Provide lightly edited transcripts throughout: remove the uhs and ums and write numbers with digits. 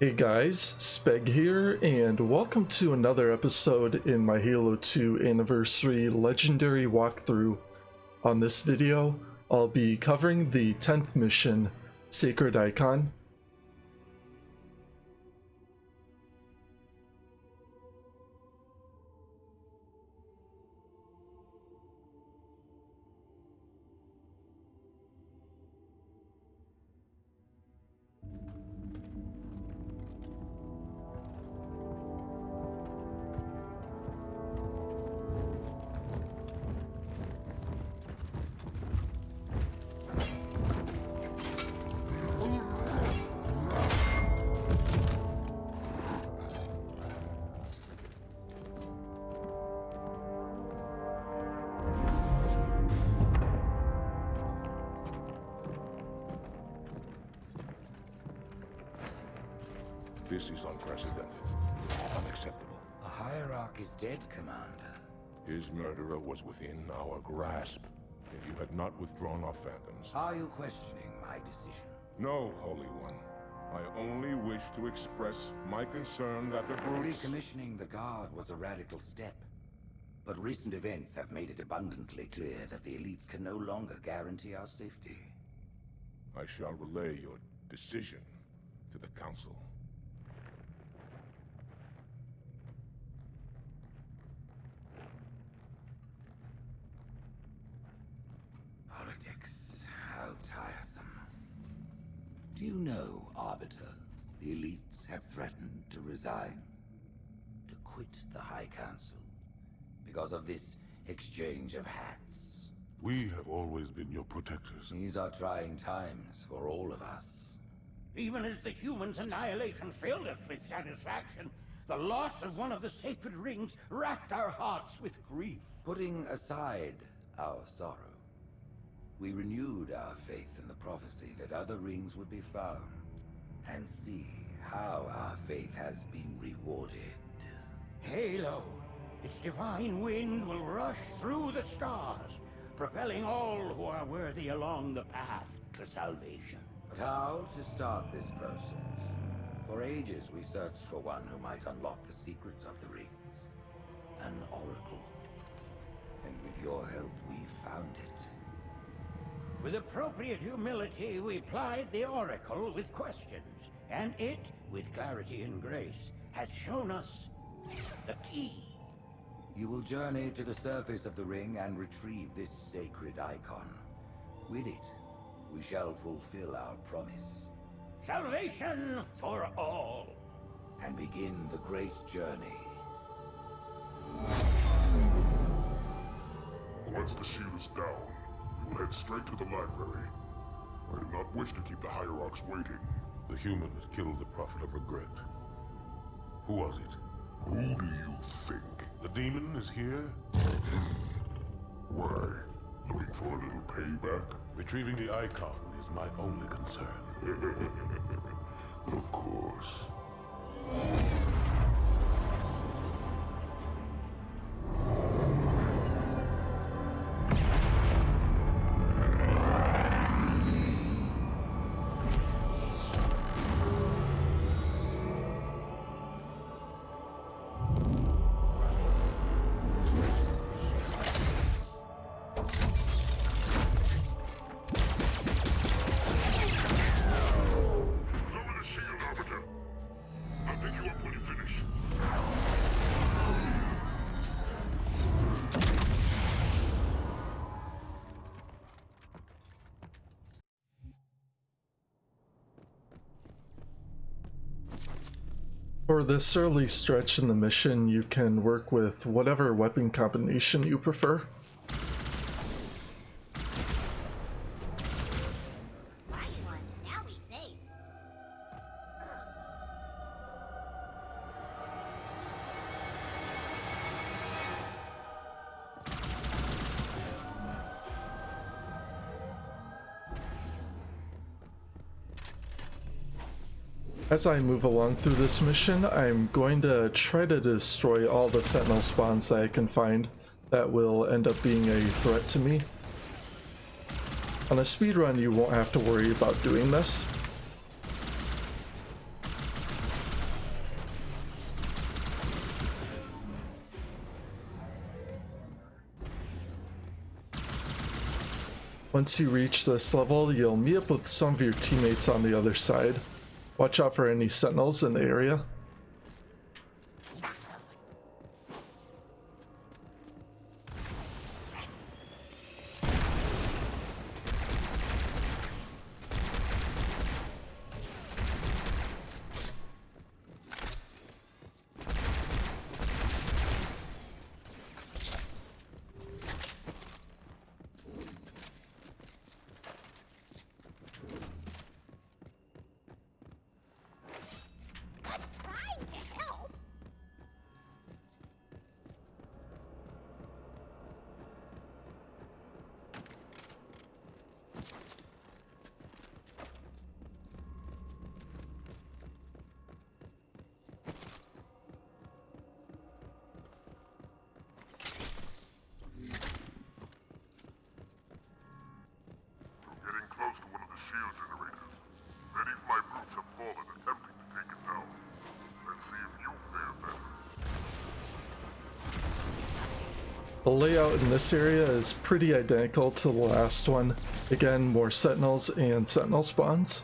Hey guys, Speg here, and welcome to another episode in my Halo 2 Anniversary Legendary walkthrough. On this video, I'll be covering the 10th mission, Sacred Icon. This is unprecedented. Unacceptable. A hierarch is dead, Commander. His murderer was within our grasp. If you had not withdrawn our phantoms... Are you questioning my decision? No, Holy One. I only wish to express my concern that the brutes... Recommissioning the Guard was a radical step. But recent events have made it abundantly clear that the elites can no longer guarantee our safety. I shall relay your decision to the Council. Politics, how tiresome. Do you know, Arbiter, the elites have threatened to resign, to quit the High Council, because of this exchange of hats? We have always been your protectors. These are trying times for all of us. Even as the humans' annihilation filled us with satisfaction, the loss of one of the sacred rings racked our hearts with grief. Putting aside our sorrow, we renewed our faith in the prophecy that other rings would be found, and see how our faith has been rewarded. Halo, its divine wind will rush through the stars, propelling all who are worthy along the path to salvation. But how to start this process? For ages we searched for one who might unlock the secrets of the rings. An oracle. And with your help, we found it. With appropriate humility, we plied the oracle with questions, and it, with clarity and grace, has shown us the key. You will journey to the surface of the ring and retrieve this sacred icon. With it, we shall fulfill our promise. Salvation for all. And begin the great journey. Once the shield is down, we will head straight to the library. I do not wish to keep the Hierarchs waiting. The human that killed the Prophet of Regret. Who was it? Who do you think? The demon is here? Why? Looking for a little payback? Retrieving the icon is my only concern. Of course. For this early stretch in the mission, you can work with whatever weapon combination you prefer. As I move along through this mission, I'm going to try to destroy all the sentinel spawns I can find that will end up being a threat to me. On a speedrun, you won't have to worry about doing this. Once you reach this level, you'll meet up with some of your teammates on the other side. Watch out for any sentinels in the area. The layout in this area is pretty identical to the last one. Again, more sentinels and sentinel spawns.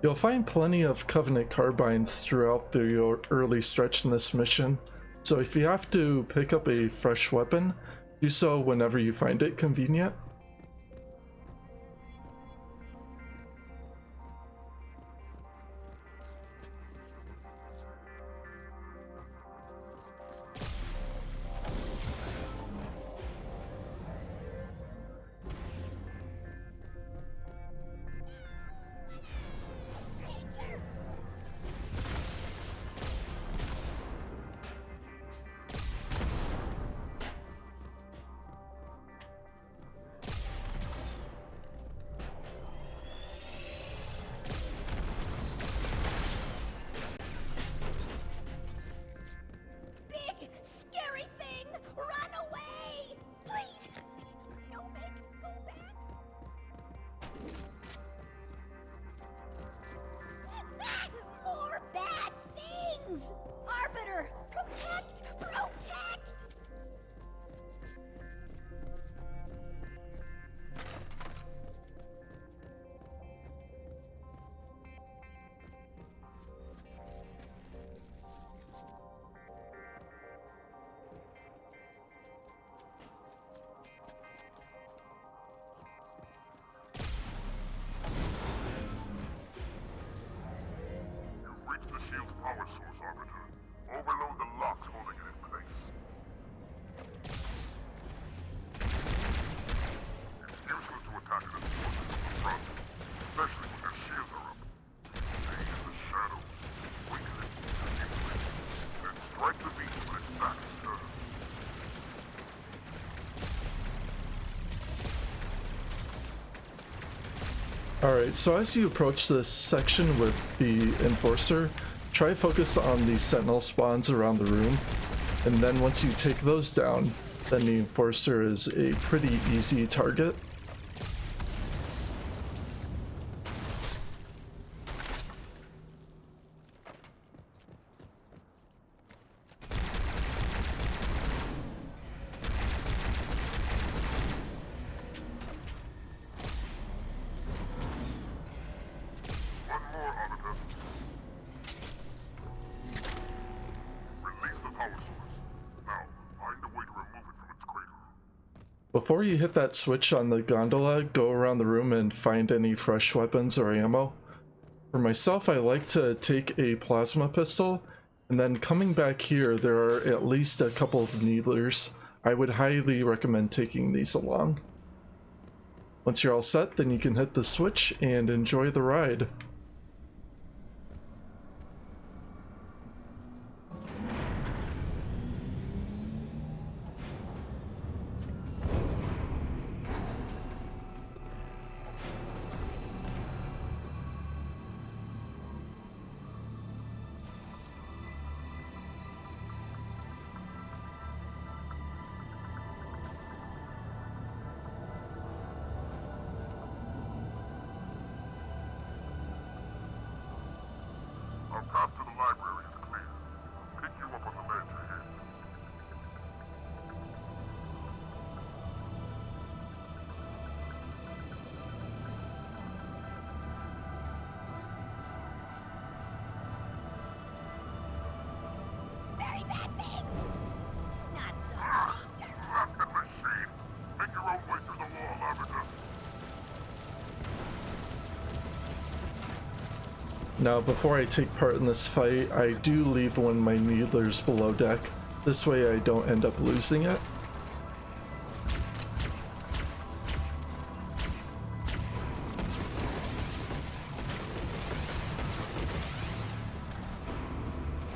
You'll find plenty of Covenant carbines throughout the early stretch in this mission, so if you have to pick up a fresh weapon, do so whenever you find it convenient. Alright, so as you approach this section with the Enforcer, try to focus on the Sentinel spawns around the room, and then once you take those down, then the Enforcer is a pretty easy target. Before you hit that switch on the gondola, go around the room and find any fresh weapons or ammo. For myself, I like to take a plasma pistol, and then coming back here, there are at least a couple of needlers. I would highly recommend taking these along. Once you're all set, then you can hit the switch and enjoy the ride. Now, before I take part in this fight, I do leave one of my needlers below deck. This way I don't end up losing it.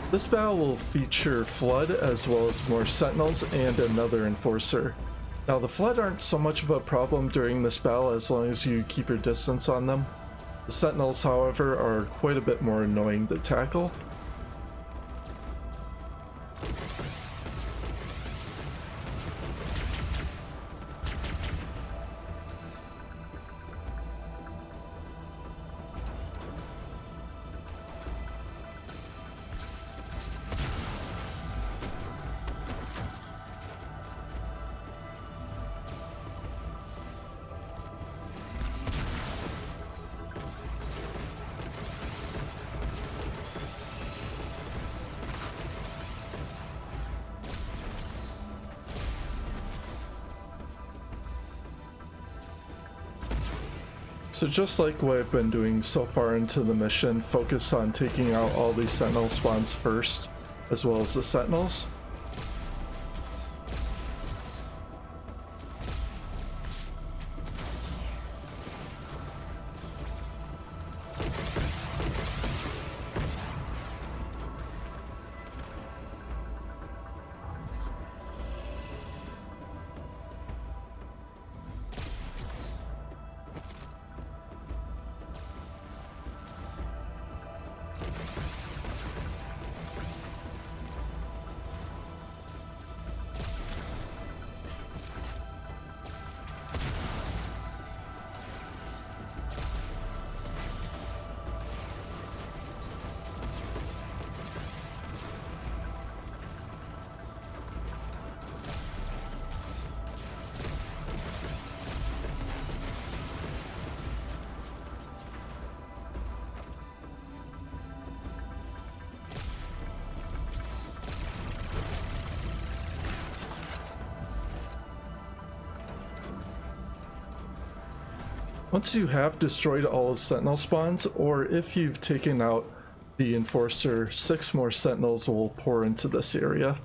This battle will feature Flood as well as more Sentinels and another Enforcer. Now, the Flood aren't so much of a problem during this battle as long as you keep your distance on them. The Sentinels, however, are quite a bit more annoying to tackle. So just like what I've been doing so far into the mission, focus on taking out all these Sentinel spawns first, as well as the Sentinels. Once you have destroyed all the Sentinel spawns, or if you've taken out the Enforcer, 6 more Sentinels will pour into this area.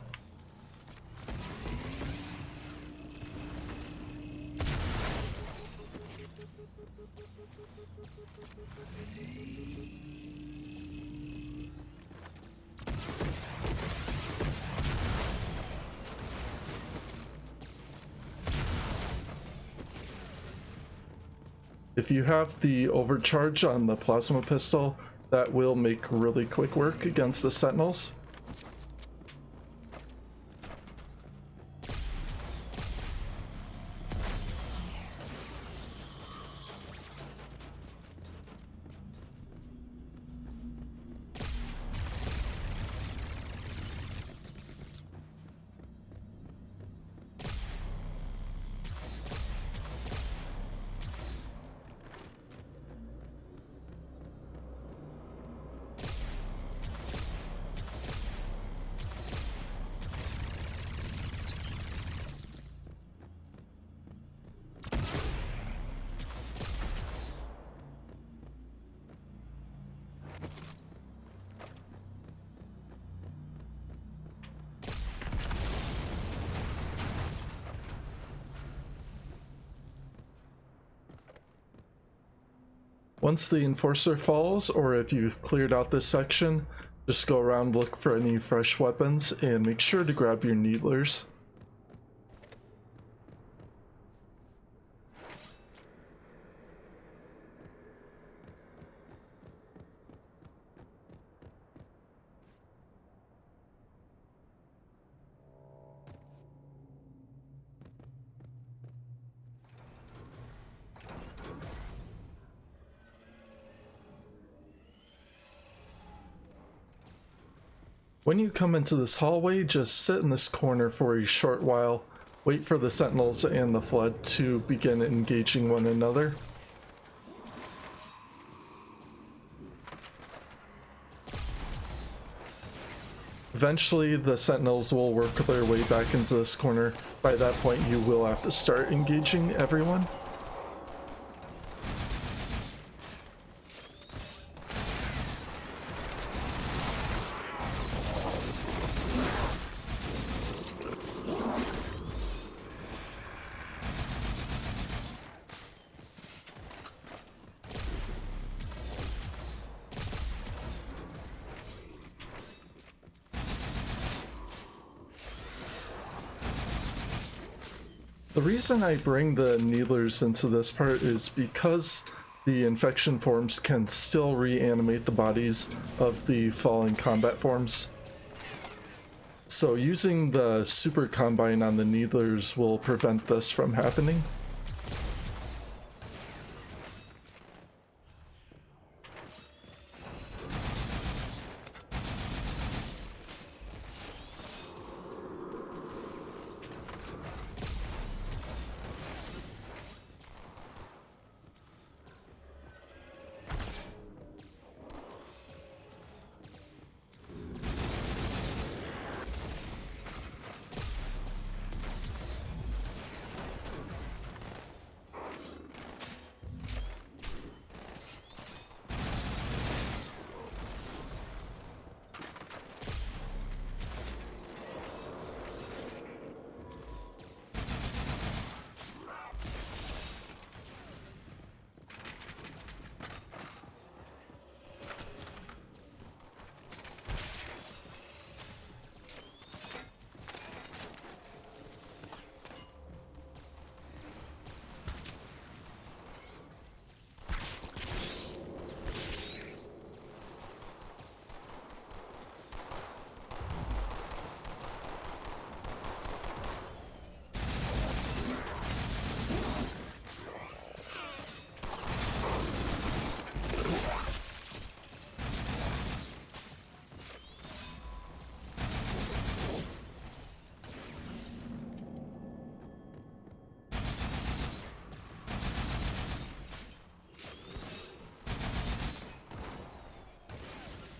If you have the overcharge on the plasma pistol, that will make really quick work against the Sentinels. Once the Enforcer falls, or if you've cleared out this section, just go around, look for any fresh weapons, and make sure to grab your Needlers. When you come into this hallway, just sit in this corner for a short while, wait for the Sentinels and the Flood to begin engaging one another. Eventually, the Sentinels will work their way back into this corner. By that point, you will have to start engaging everyone. The reason I bring the Needlers into this part is because the infection forms can still reanimate the bodies of the fallen combat forms. So using the Super Combine on the Needlers will prevent this from happening.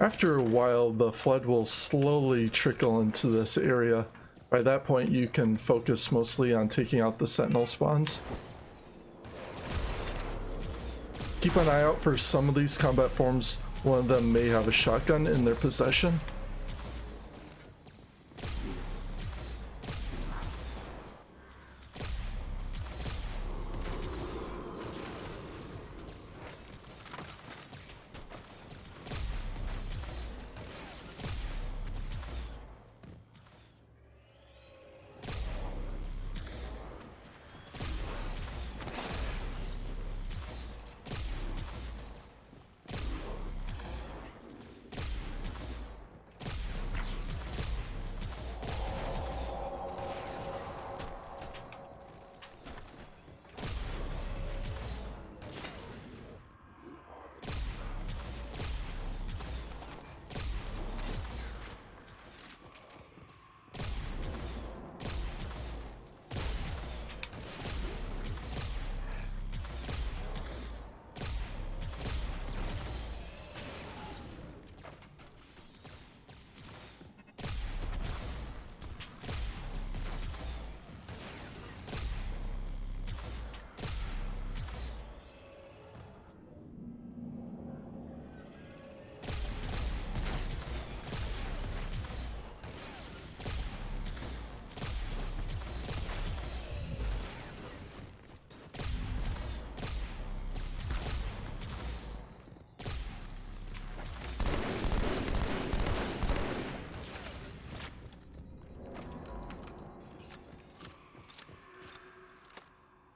After a while, the flood will slowly trickle into this area. By that point, you can focus mostly on taking out the sentinel spawns. Keep an eye out for some of these combat forms. One of them may have a shotgun in their possession.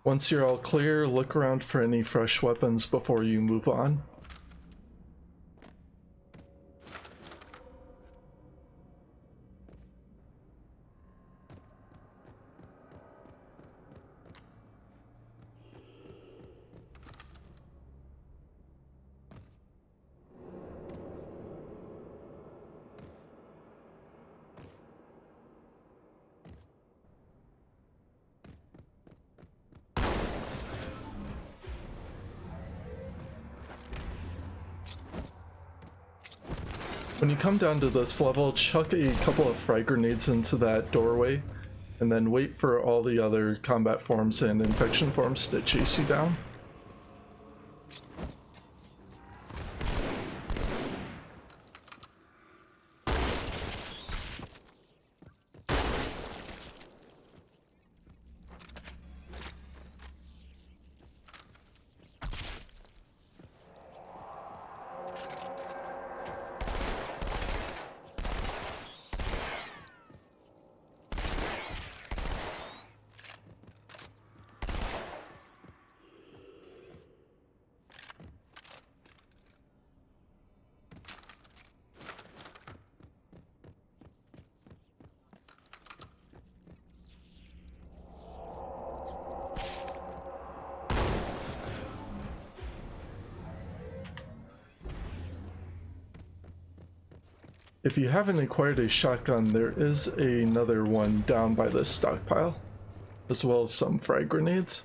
Once you're all clear, look around for any fresh weapons before you move on. When you come down to this level, chuck a couple of frag grenades into that doorway, and then wait for all the other combat forms and infection forms to chase you down. If you haven't acquired a shotgun, there is another one down by this stockpile, as well as some frag grenades.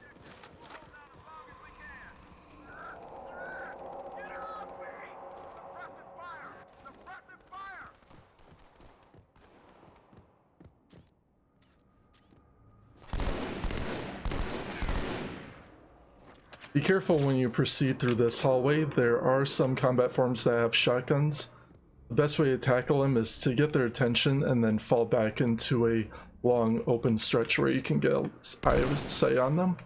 Be careful when you proceed through this hallway. There are some combat forms that have shotguns. The best way to tackle them is to get their attention and then fall back into a long open stretch where you can get a eye of sight on them.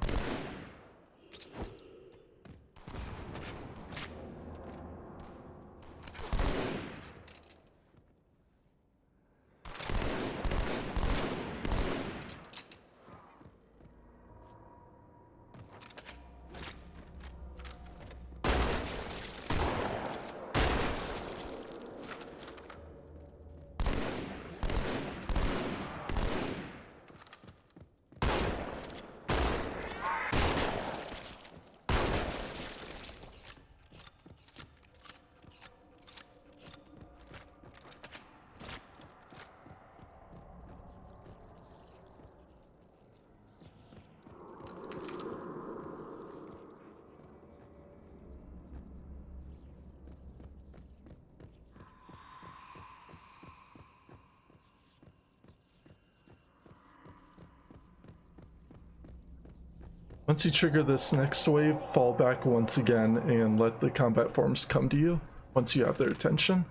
Once you trigger this next wave, fall back once again and let the combat forms come to you once you have their attention.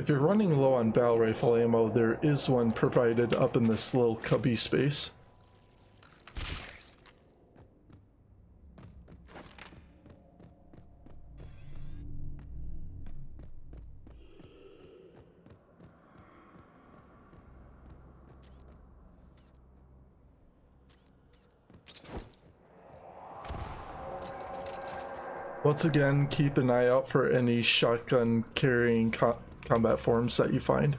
If you're running low on battle rifle ammo, there is one provided up in this little cubby space. Once again, keep an eye out for any shotgun carrying combat forms that you find.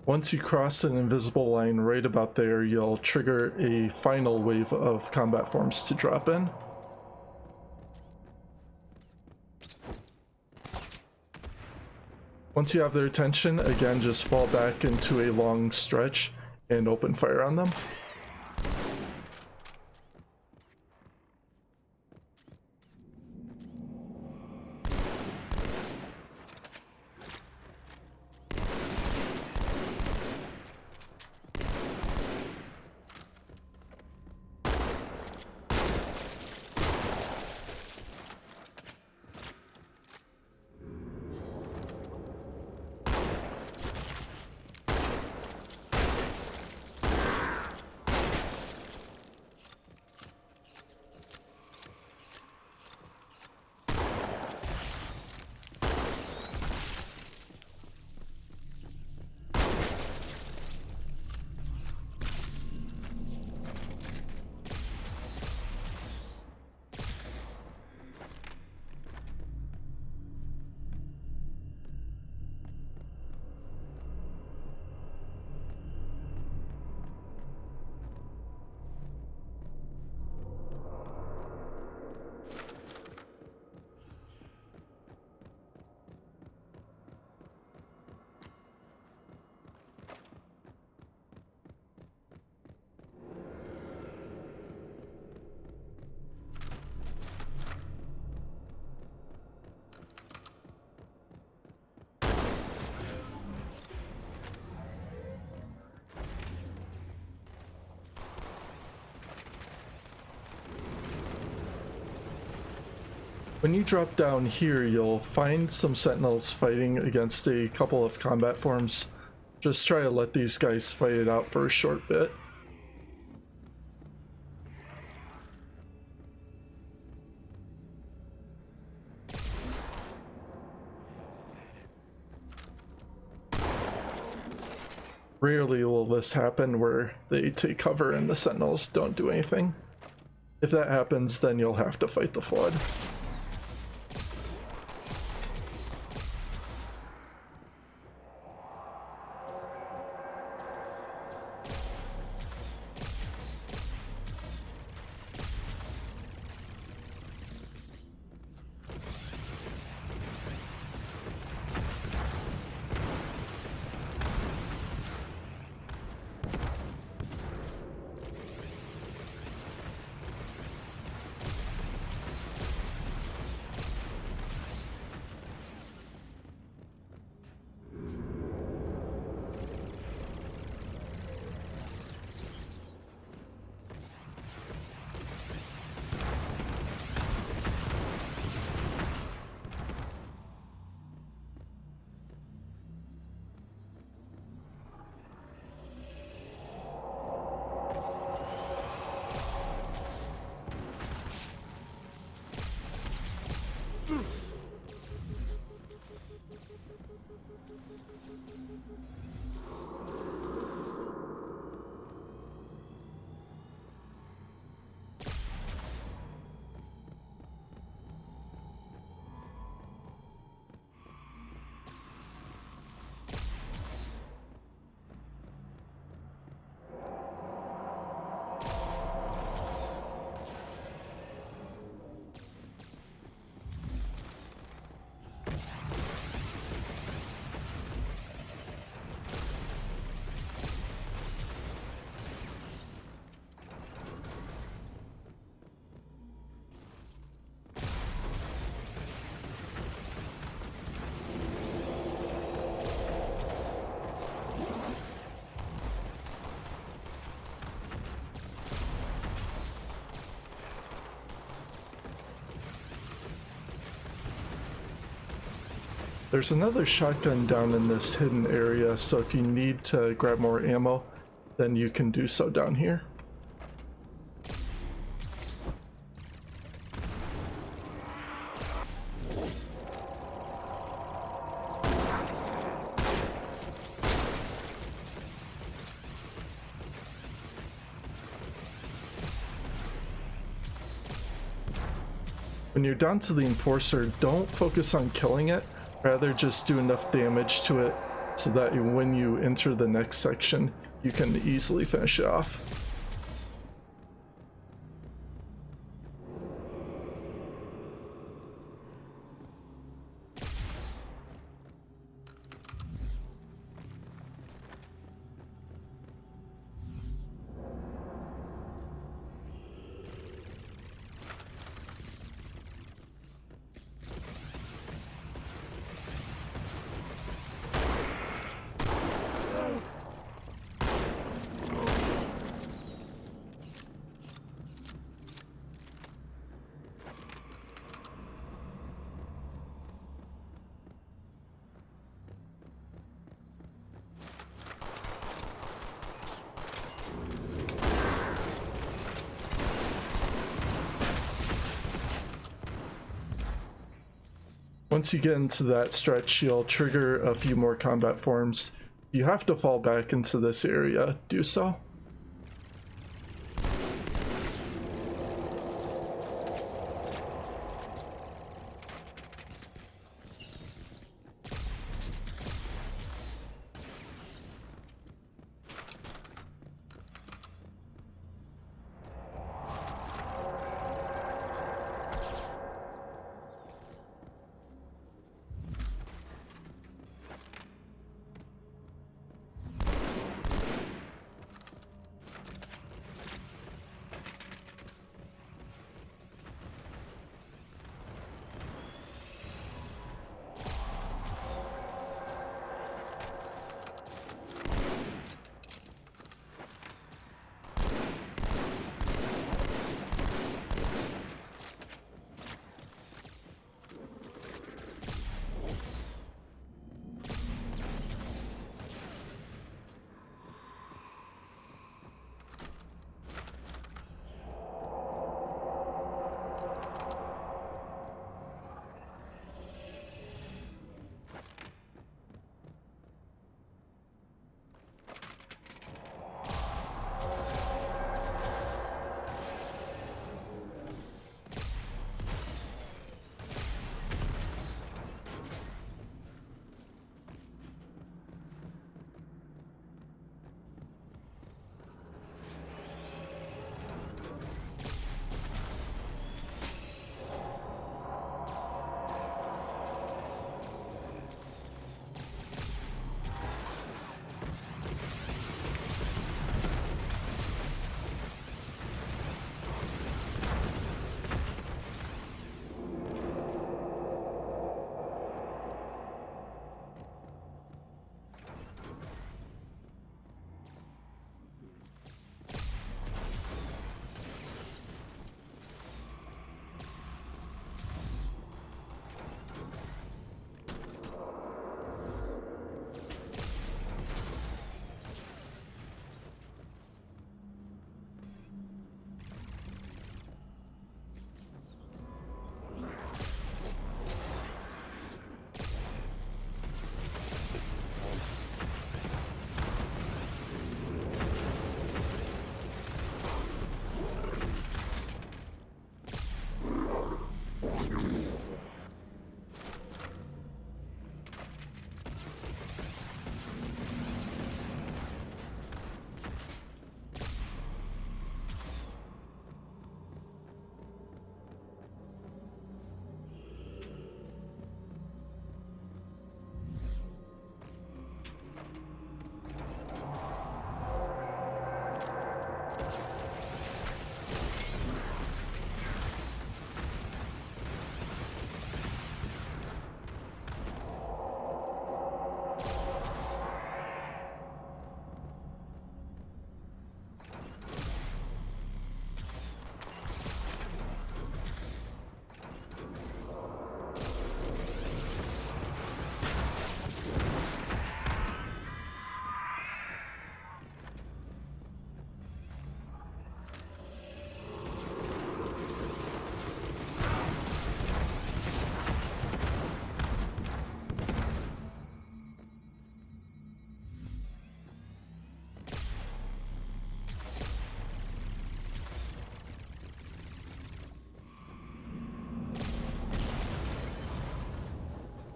Once you cross an invisible line right about there, you'll trigger a final wave of combat forms to drop in. Once you have their attention, again, just fall back into a long stretch and open fire on them. When you drop down here, you'll find some sentinels fighting against a couple of combat forms. Just try to let these guys fight it out for a short bit. Rarely will this happen where they take cover and the sentinels don't do anything. If that happens, then you'll have to fight the flood. There's another shotgun down in this hidden area, so if you need to grab more ammo, then you can do so down here. When you're down to the Enforcer, don't focus on killing it. Rather just do enough damage to it so that when you enter the next section, you can easily finish it off. Once you get into that stretch, you'll trigger a few more combat forms. You have to fall back into this area. Do so.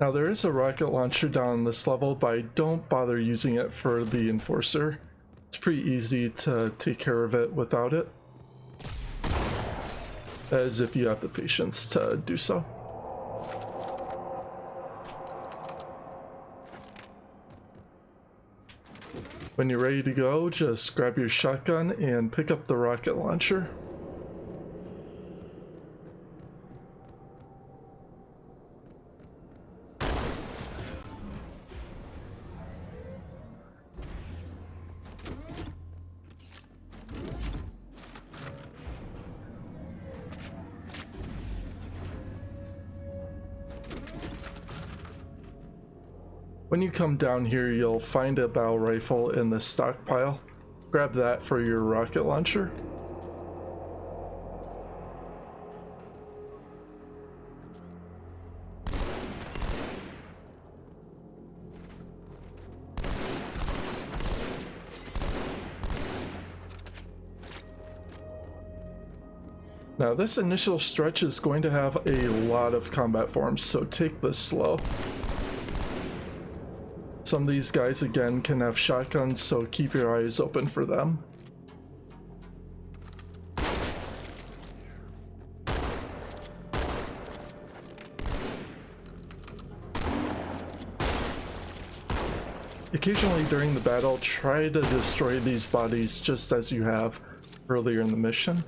Now there is a rocket launcher down this level, but I don't bother using it for the Enforcer. It's pretty easy to take care of it without it, as if you have the patience to do so. When you're ready to go, just grab your shotgun and pick up the rocket launcher. When you come down here, you'll find a battle rifle in the stockpile. Grab that for your rocket launcher. Now this initial stretch is going to have a lot of combat forms, so take this slow. Some of these guys again can have shotguns, so keep your eyes open for them. Occasionally during the battle, try to destroy these bodies just as you have earlier in the mission.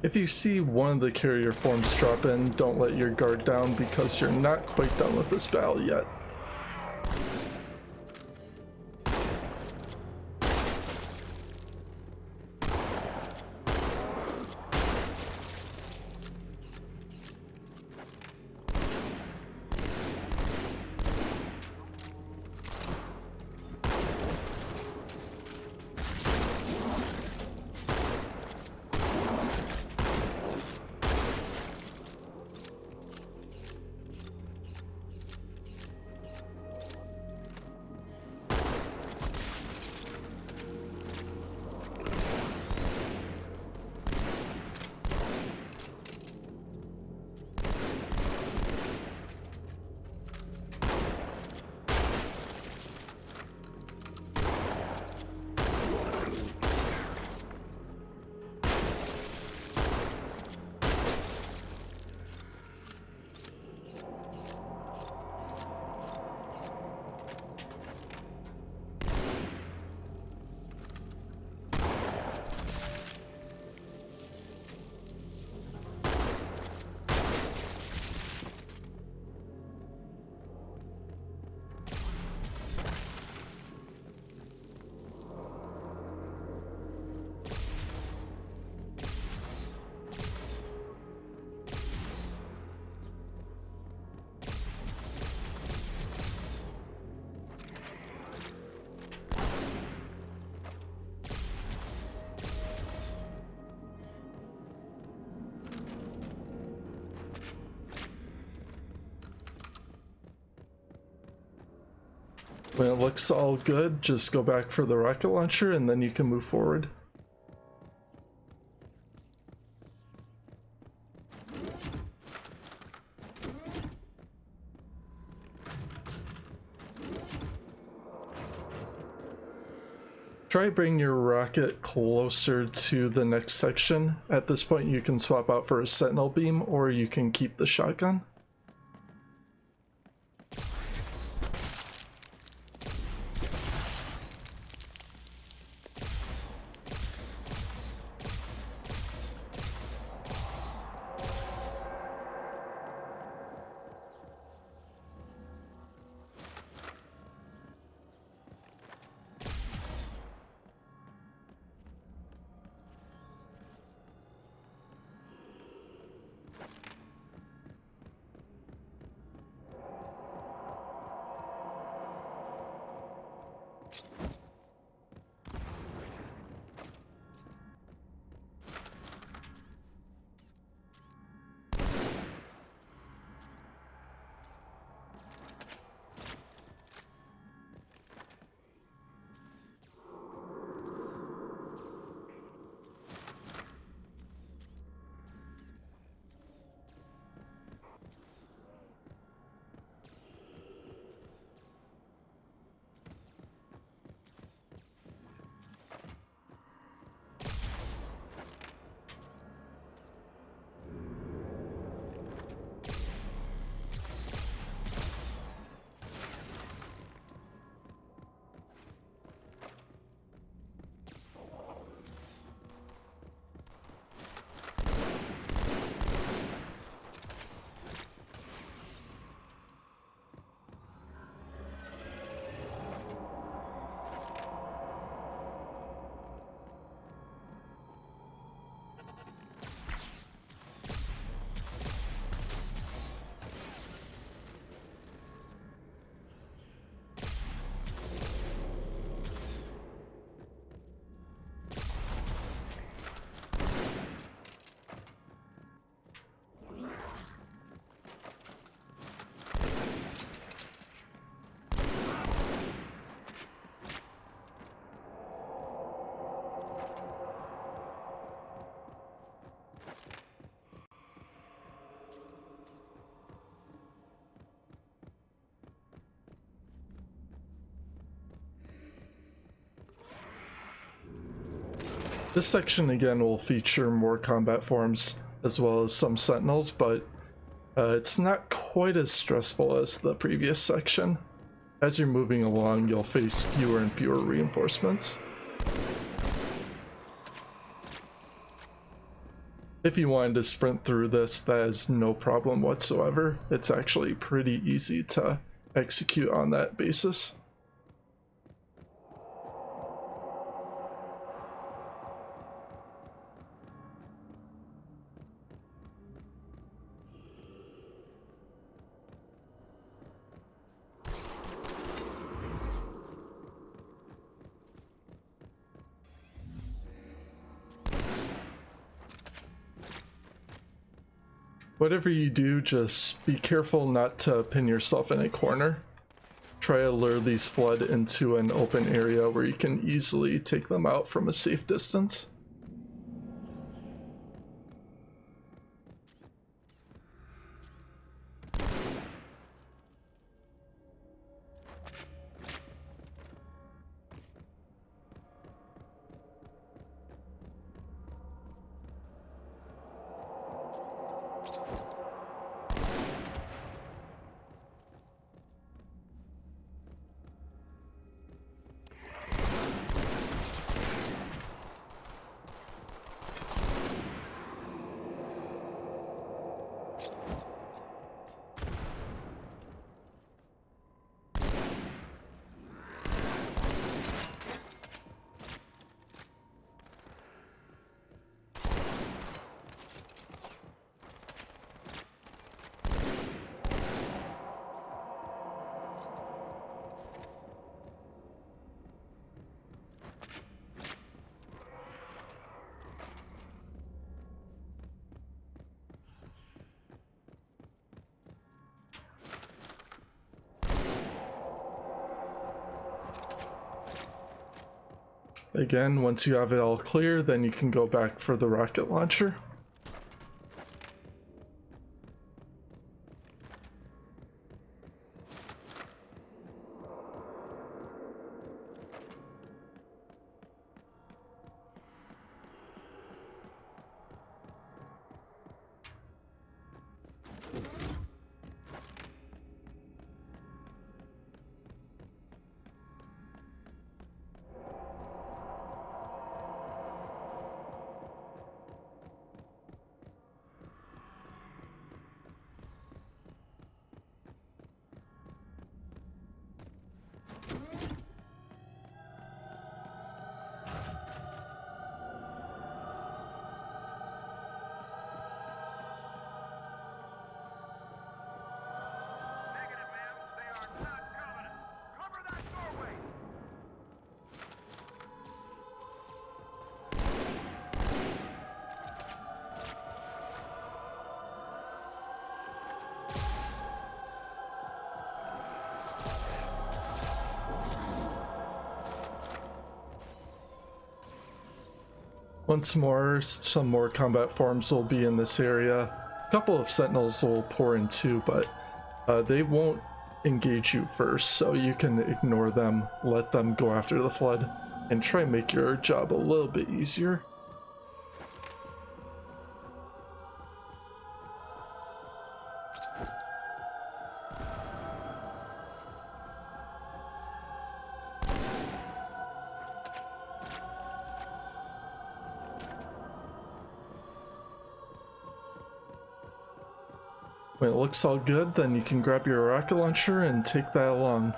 If you see one of the carrier forms drop in, don't let your guard down because you're not quite done with this battle yet. When it looks all good, just go back for the rocket launcher and then you can move forward. Try bring your rocket closer to the next section. At this point you can swap out for a sentinel beam or you can keep the shotgun. This section again will feature more combat forms as well as some sentinels, but it's not quite as stressful as the previous section. As you're moving along, you'll face fewer and fewer reinforcements. If you wanted to sprint through this, that is no problem whatsoever. It's actually pretty easy to execute on that basis. Whatever you do, just be careful not to pin yourself in a corner. Try to lure these flood into an open area where you can easily take them out from a safe distance. Again, once you have it all clear, then you can go back for the rocket launcher. Once more, some more combat forms will be in this area. A couple of sentinels will pour in too, but they won't engage you first, so you can ignore them, let them go after the flood, and try and make your job a little bit easier. When it looks all good, then you can grab your rocket launcher and take that along.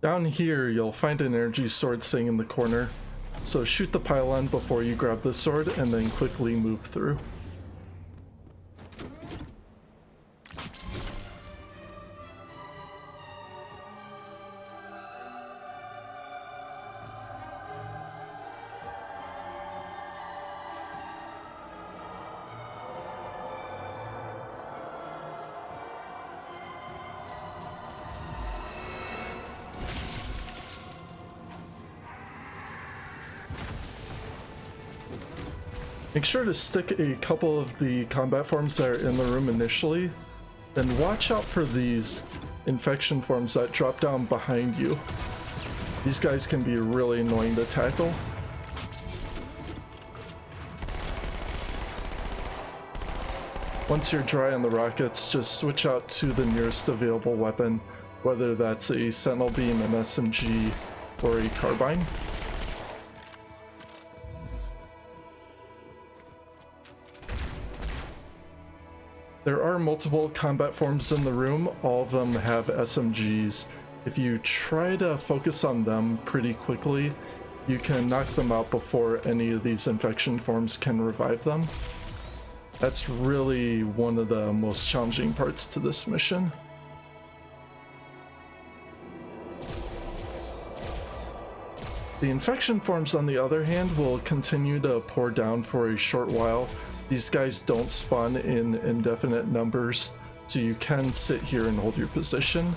Down here, you'll find an energy sword sitting in the corner, so shoot the pylon before you grab the sword and then quickly move through. Make sure to stick a couple of the combat forms that are in the room initially, then watch out for these infection forms that drop down behind you. These guys can be really annoying to tackle. Once you're dry on the rockets, just switch out to the nearest available weapon, whether that's a sentinel beam, an SMG, or a carbine. There are multiple combat forms in the room, all of them have SMGs. If you try to focus on them pretty quickly, you can knock them out before any of these infection forms can revive them. That's really one of the most challenging parts to this mission. The infection forms, on the other hand, will continue to pour down for a short while. These guys don't spawn in indefinite numbers, so you can sit here and hold your position.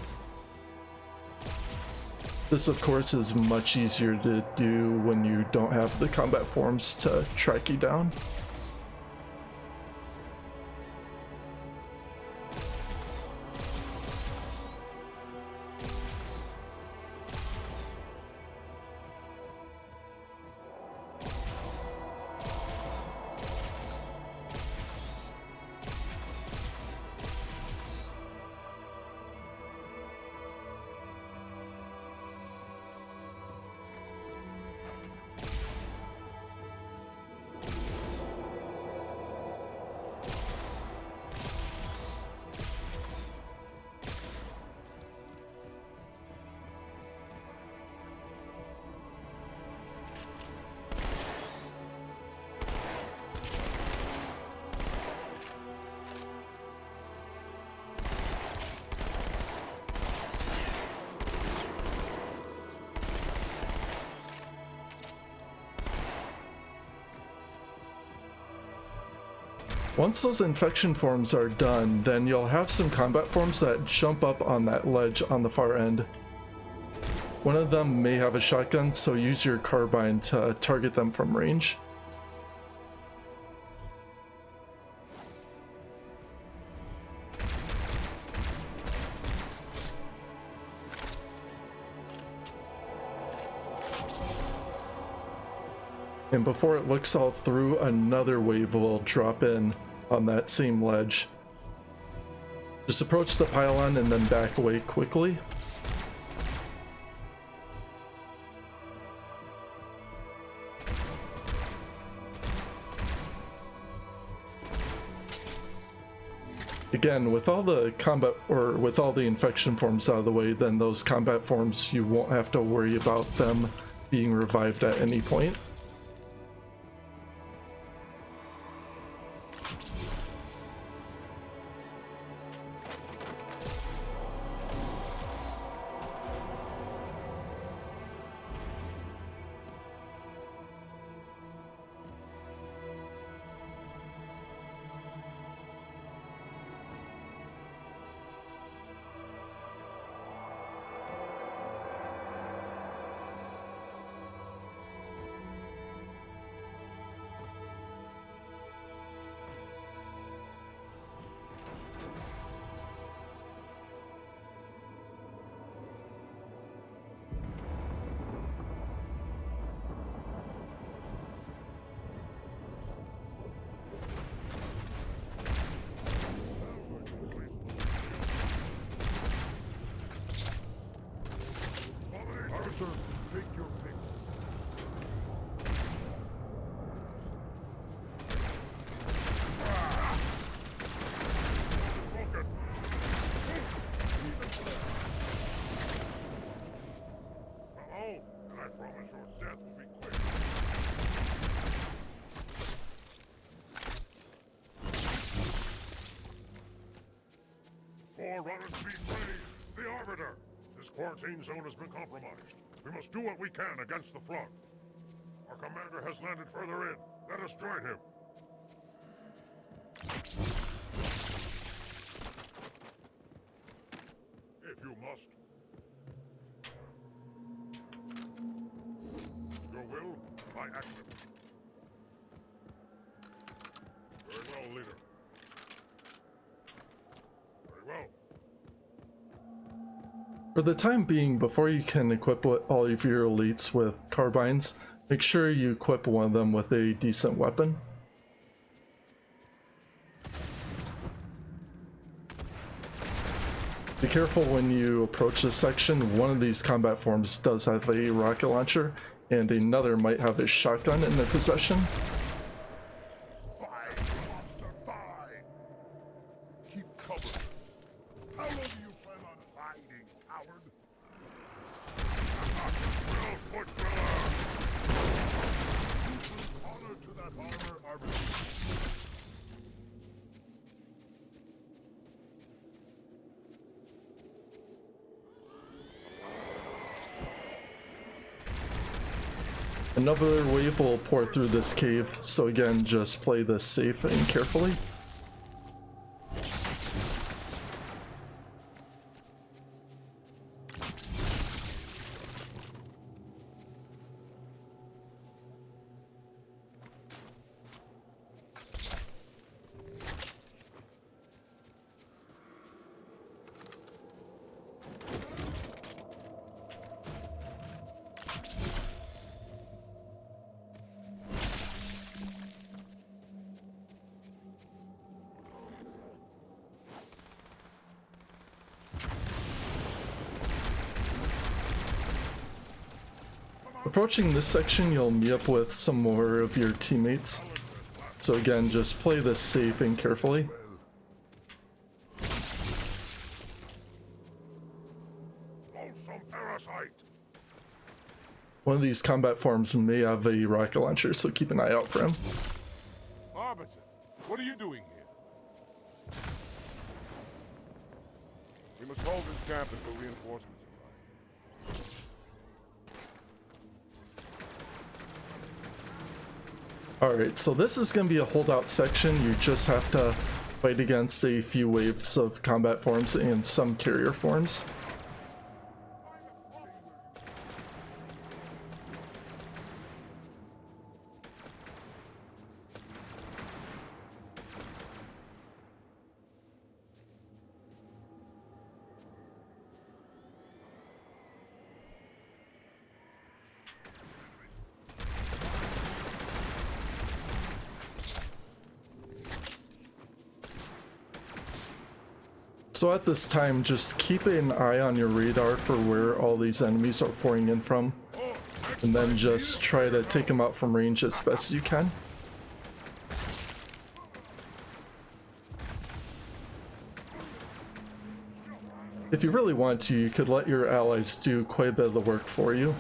This, of course, is much easier to do when you don't have the combat forms to track you down. Once those infection forms are done, then you'll have some combat forms that jump up on that ledge on the far end. One of them may have a shotgun, so use your carbine to target them from range. And before it looks all through, another wave will drop in on that same ledge. Just approach the pylon and then back away quickly. Again, with all the combat, or with all the infection forms out of the way, then those combat forms, you won't have to worry about them being revived at any point. Runners be brave! The Arbiter! This quarantine zone has been compromised. We must do what we can against the flood. Our commander has landed further in. Let us join him. If you must. Your will, my action. Very well, leader. Very well. For the time being, before you can equip all of your elites with carbines, make sure you equip one of them with a decent weapon. Be careful when you approach this section. One of these combat forms does have a rocket launcher, and another might have a shotgun in their possession. Another wave will pour through this cave, so again, just play this safe and carefully. Approaching this section, you'll meet up with some more of your teammates. So again, just play this safe and carefully. One of these combat forms may have a rocket launcher, so keep an eye out for him. Arbiter, what are you doing here? We must hold this camp until reinforcements arrive. Alright, so this is going to be a holdout section. You just have to fight against a few waves of combat forms and some carrier forms. So at this time, just keep an eye on your radar for where all these enemies are pouring in from, and then just try to take them out from range as best as you can. If you really want to, you could let your allies do quite a bit of the work for you.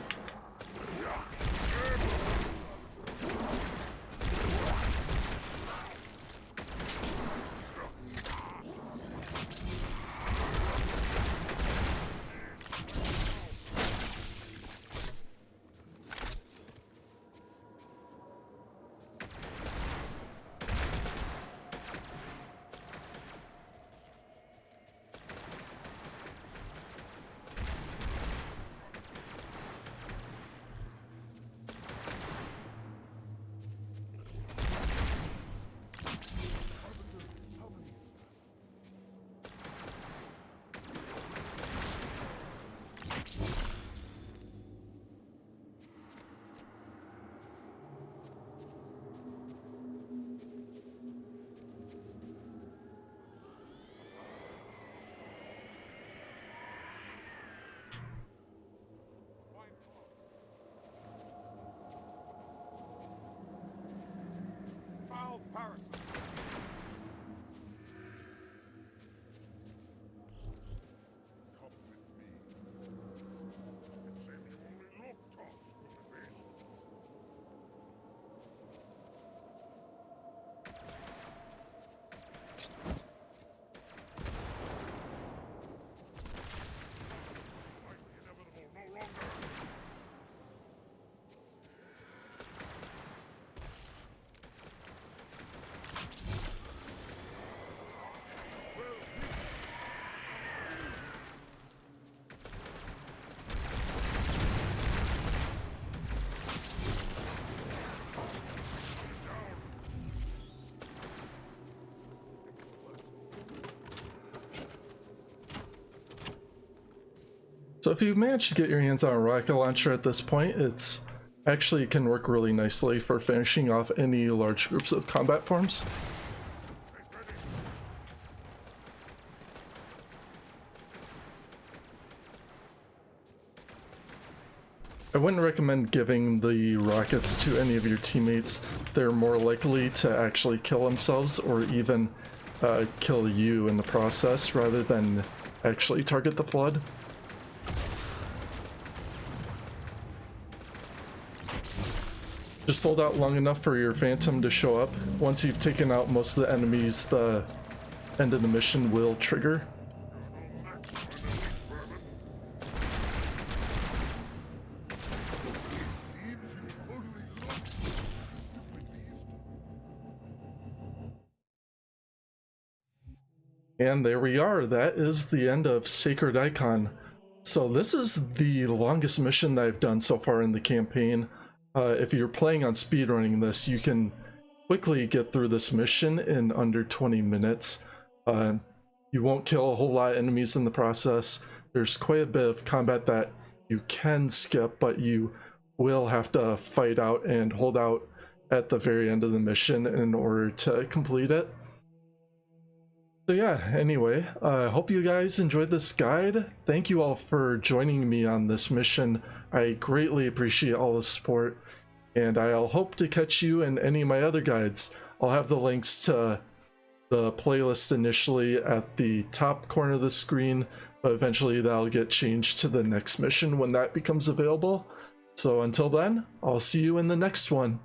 So if you manage to get your hands on a rocket launcher at this point, it's actually can work really nicely for finishing off any large groups of combat forms. I wouldn't recommend giving the rockets to any of your teammates. They're more likely to actually kill themselves or even kill you in the process rather than actually target the flood. Just hold out long enough for your phantom to show up. Once you've taken out most of the enemies, the end of the mission will trigger. And there we are. That is the end of Sacred Icon. So this is the longest mission that I've done so far in the campaign. If you're planning on speedrunning this, you can quickly get through this mission in under 20 minutes. You won't kill a whole lot of enemies in the process. There's quite a bit of combat that you can skip, but you will have to fight out and hold out at the very end of the mission in order to complete it. So yeah, anyway, I hope you guys enjoyed this guide. Thank you all for joining me on this mission. I greatly appreciate all the support, and I'll hope to catch you in any of my other guides. I'll have the links to the playlist initially at the top corner of the screen, but eventually that'll get changed to the next mission when that becomes available. So until then, I'll see you in the next one.